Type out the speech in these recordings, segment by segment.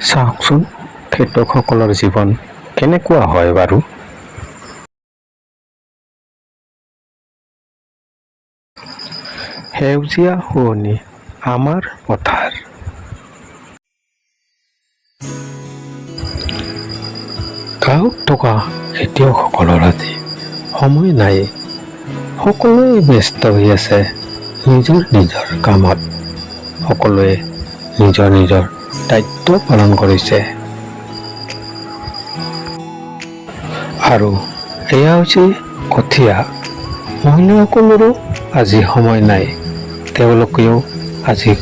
চাওকচোন খেতিয়কসকলৰ জীৱন কেনেকুৱা হয় বাৰু। সেউজীয়া শুৱনি আমাৰ পথাৰ। গাঁৱত থকা খেতিয়কসকলৰ আজি সময় নাই। সকলোৱে ব্যস্ত হৈ আছে নিজৰ নিজৰ কামত। সকলোৱে নিজৰ নিজৰ দায়িত্ব পালন কৰিছে। আৰু এয়া হৈছে কঠীয়া। মহিলাসকলৰো আজি সময় নাই। তেওঁলোকেও আজি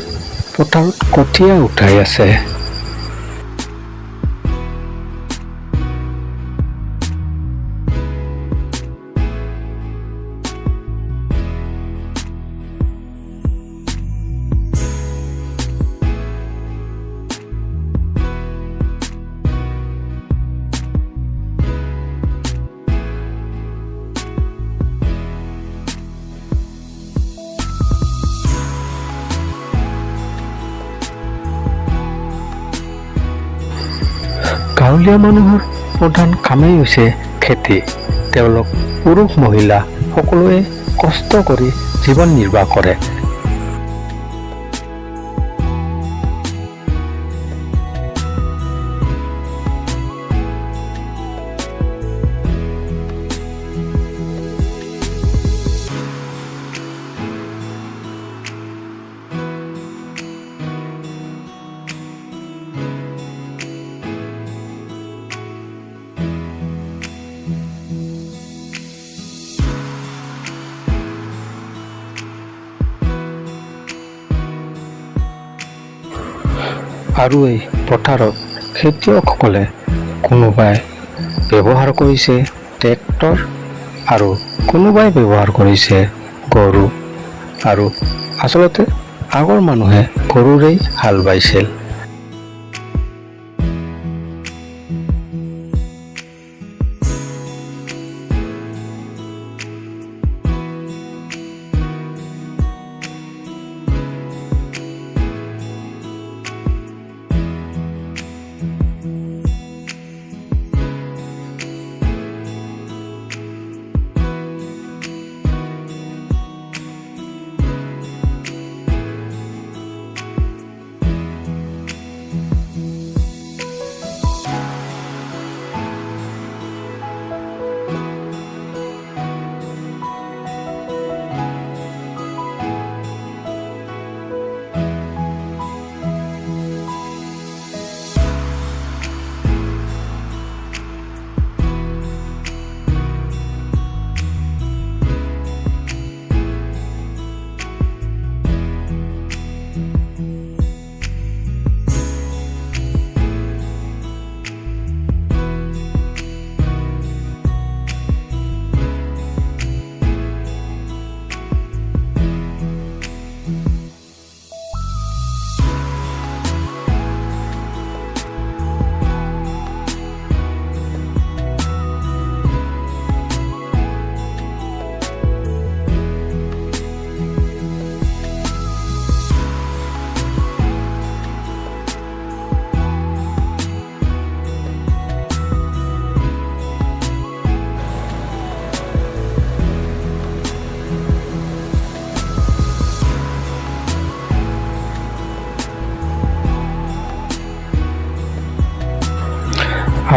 পথাৰত কঠীয়া উঠাই আছে। গাঁৱলীয়া মানুহৰ প্ৰধান কামেই হৈছে খেতি। তেওঁলোক পুৰুষ মহিলা সকলোৱে কষ্ট কৰি জীৱন নিৰ্বাহ কৰে। আৰু এই পথাৰত খেতিয়কসকলে কোনোবাই ব্যৱহাৰ কৰিছে ট্ৰেক্টৰ আৰু কোনোবাই ব্যৱহাৰ কৰিছে গৰু। আৰু আচলতে আগৰ মানুহে গৰুৰেই হাল বাইছিল।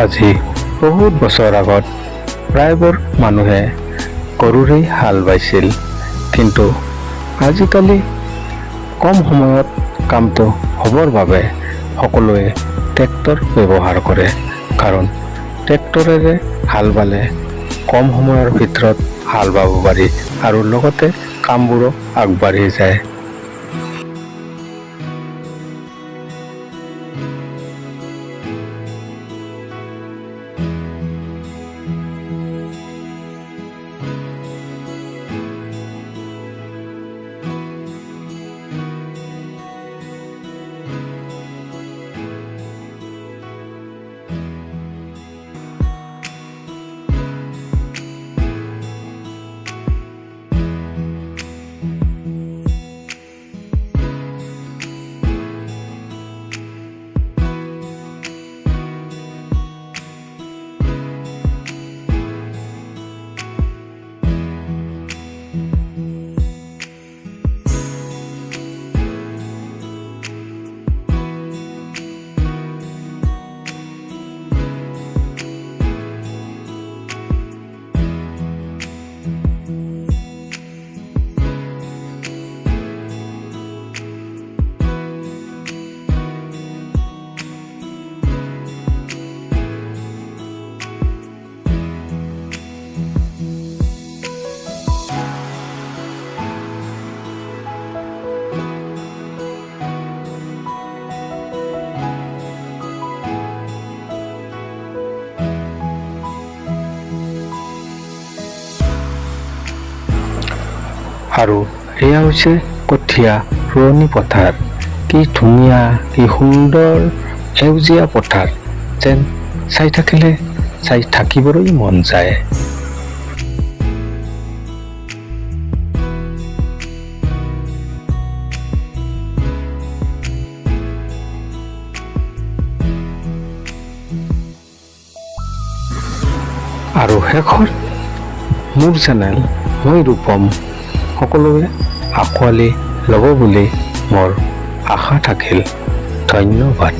আজি বহুত বছৰ আগত প্ৰায়বোৰ মানুহে গৰুৰেই হাল বাইছিল। কিন্তু আজিকালি কম সময়ত কামটো হ'বৰ বাবে সকলোৱে ট্ৰেক্টৰ ব্যৱহাৰ কৰে। কাৰণ ট্ৰেক্টৰেৰে হাল বালে কম সময়ৰ ভিতৰত হাল বাব পাৰি আৰু লগতে কামবোৰো আগবাঢ়ি যায়। আৰু এয়া হৈছে কঠীয়া ৰোৱনী পথাৰ। কি ধুনীয়া, কি সুন্দৰ সেউজীয়া পথাৰ, যেন চাই থাকিবলৈ মন যায়। আৰু শেষত মোৰ চেনেল মই ৰূপম সকলোৱে আঁকোৱালি ল'ব বুলি মোৰ আশা থাকিল। ধন্যবাদ।